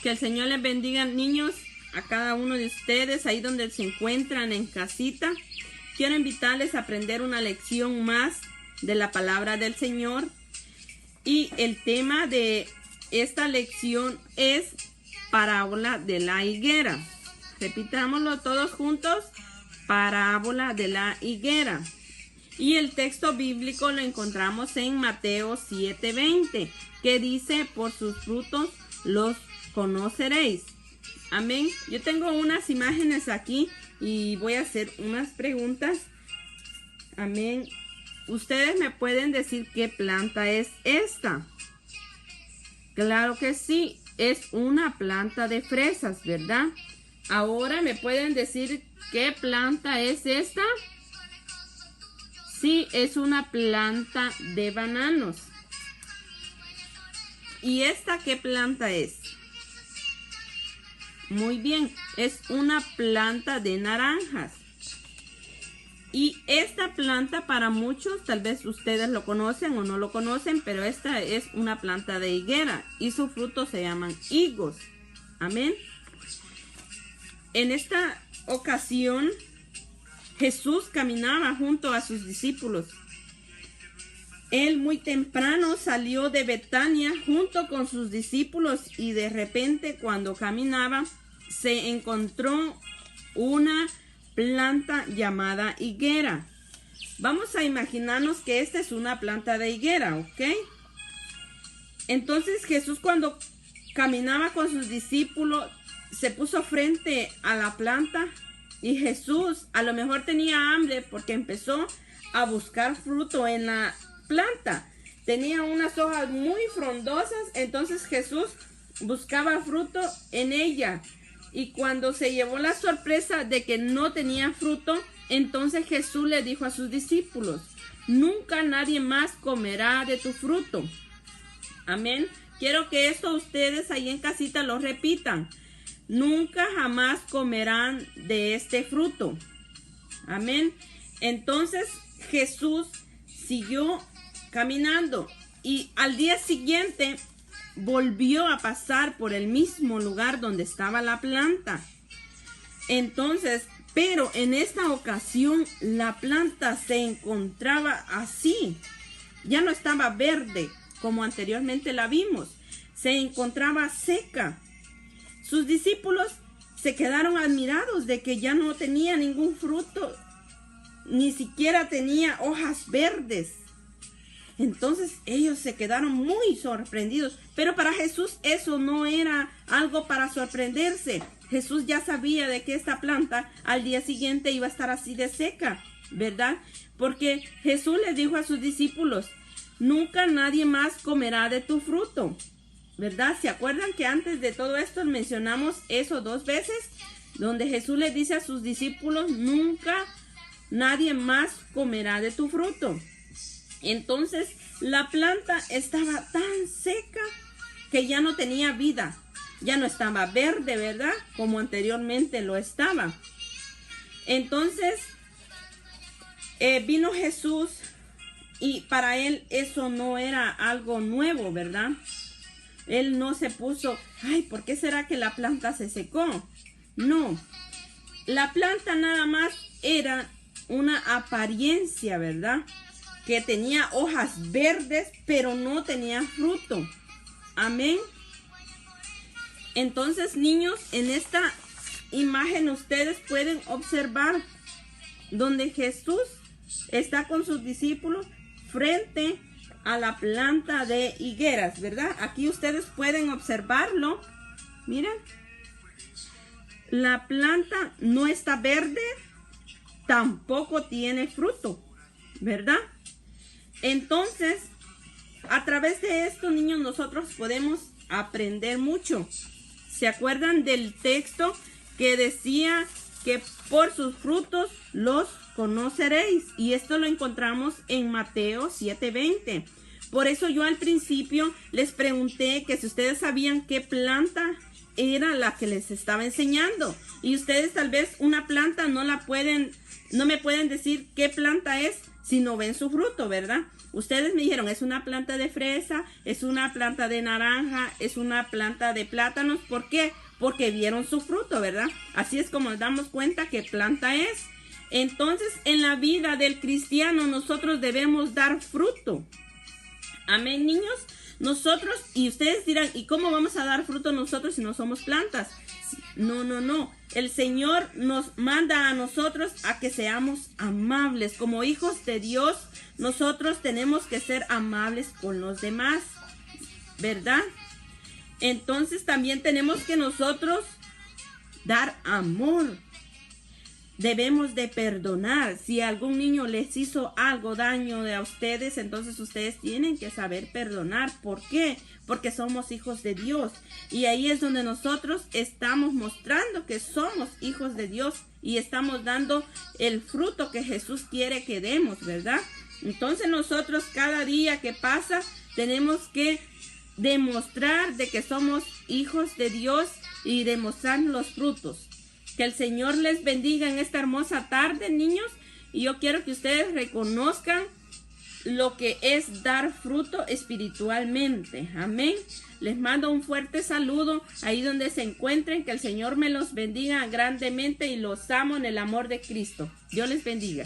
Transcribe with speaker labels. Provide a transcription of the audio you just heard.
Speaker 1: Que el Señor les bendiga, niños, a cada uno de ustedes, ahí donde se encuentran en casita. Quiero invitarles a aprender una lección más de la palabra del Señor. Y el tema de esta lección es parábola de la higuera. Repitámoslo todos juntos. Parábola de la higuera. Y el texto bíblico lo encontramos en Mateo 7:20, que dice: por sus frutos los conoceréis. Amén. Yo tengo unas imágenes aquí y voy a hacer unas preguntas. Amén. ¿Ustedes me pueden decir qué planta es esta? Claro que sí, es una planta de fresas, ¿verdad? Ahora me pueden decir qué planta es esta. Sí, es una planta de bananos. ¿Y esta qué planta es? Muy bien, es una planta de naranjas. Y esta planta, para muchos, tal vez ustedes lo conocen o no lo conocen, pero esta es una planta de higuera y sus frutos se llaman higos. Amén. En esta ocasión, Jesús caminaba junto a sus discípulos. Él muy temprano salió de Betania junto con sus discípulos y de repente, cuando caminaba, se encontró una planta llamada higuera. Vamos a imaginarnos que esta es una planta de higuera, ¿ok? Entonces Jesús, cuando caminaba con sus discípulos, se puso frente a la planta y Jesús a lo mejor tenía hambre porque empezó a buscar fruto en la planta. Tenía unas hojas muy frondosas, entonces Jesús buscaba fruto en ella. Y cuando se llevó la sorpresa de que no tenía fruto, entonces Jesús le dijo a sus discípulos: nunca nadie más comerá de tu fruto. Amén. Quiero que esto ustedes ahí en casita lo repitan. Nunca jamás comerán de este fruto. Amén. Entonces Jesús siguió caminando y al día siguiente volvió a pasar por el mismo lugar donde estaba la planta. Entonces, pero en esta ocasión la planta se encontraba así. Ya no estaba verde como anteriormente la vimos. Se encontraba seca. Sus discípulos se quedaron admirados de que ya no tenía ningún fruto, ni siquiera tenía hojas verdes. Entonces ellos se quedaron muy sorprendidos, pero para Jesús eso no era algo para sorprenderse. Jesús ya sabía de que esta planta al día siguiente iba a estar así de seca, ¿verdad? Porque Jesús les dijo a sus discípulos: nunca nadie más comerá de tu fruto, ¿verdad? ¿Se acuerdan que antes de todo esto mencionamos eso 2 veces? Donde Jesús les dice a sus discípulos: nunca nadie más comerá de tu fruto. Entonces la planta estaba tan seca que ya no tenía vida. Ya no estaba verde, ¿verdad? Como anteriormente lo estaba. Entonces vino Jesús y para él eso no era algo nuevo, ¿verdad? Él no se puso: ay, ¿por qué será que la planta se secó? No, la planta nada más era una apariencia, ¿verdad? Que tenía hojas verdes, pero no tenía fruto. Amén. Entonces, niños, en esta imagen ustedes pueden observar donde Jesús está con sus discípulos frente a la planta de higueras, ¿verdad? Aquí ustedes pueden observarlo. Miren, la planta no está verde, tampoco tiene fruto, ¿verdad? Entonces, a través de esto, niños, nosotros podemos aprender mucho. ¿Se acuerdan del texto que decía que por sus frutos los conoceréis? Y esto lo encontramos en Mateo 7:20. Por eso yo al principio les pregunté que si ustedes sabían qué planta era la que les estaba enseñando. Y ustedes tal vez una planta no me pueden decir qué planta es si no ven su fruto, ¿verdad? Ustedes me dijeron, es una planta de fresa, es una planta de naranja, es una planta de plátanos. ¿Por qué? Porque vieron su fruto, ¿verdad? Así es como nos damos cuenta qué planta es. Entonces, en la vida del cristiano nosotros debemos dar fruto. Amén, niños. Nosotros, y ustedes dirán, ¿y cómo vamos a dar fruto nosotros si no somos plantas? No, no, no. El Señor nos manda a nosotros a que seamos amables. Como hijos de Dios, nosotros tenemos que ser amables con los demás, ¿verdad? Entonces también tenemos que nosotros dar amor. Debemos de perdonar. Si algún niño les hizo algo daño a ustedes, entonces ustedes tienen que saber perdonar. ¿Por qué? Porque somos hijos de Dios. Y ahí es donde nosotros estamos mostrando que somos hijos de Dios y estamos dando el fruto que Jesús quiere que demos, ¿verdad? Entonces nosotros cada día que pasa tenemos que demostrar de que somos hijos de Dios y demostrar los frutos. Que el Señor les bendiga en esta hermosa tarde, niños. Y yo quiero que ustedes reconozcan lo que es dar fruto espiritualmente. Amén. Les mando un fuerte saludo ahí donde se encuentren. Que el Señor me los bendiga grandemente y los amo en el amor de Cristo. Dios les bendiga.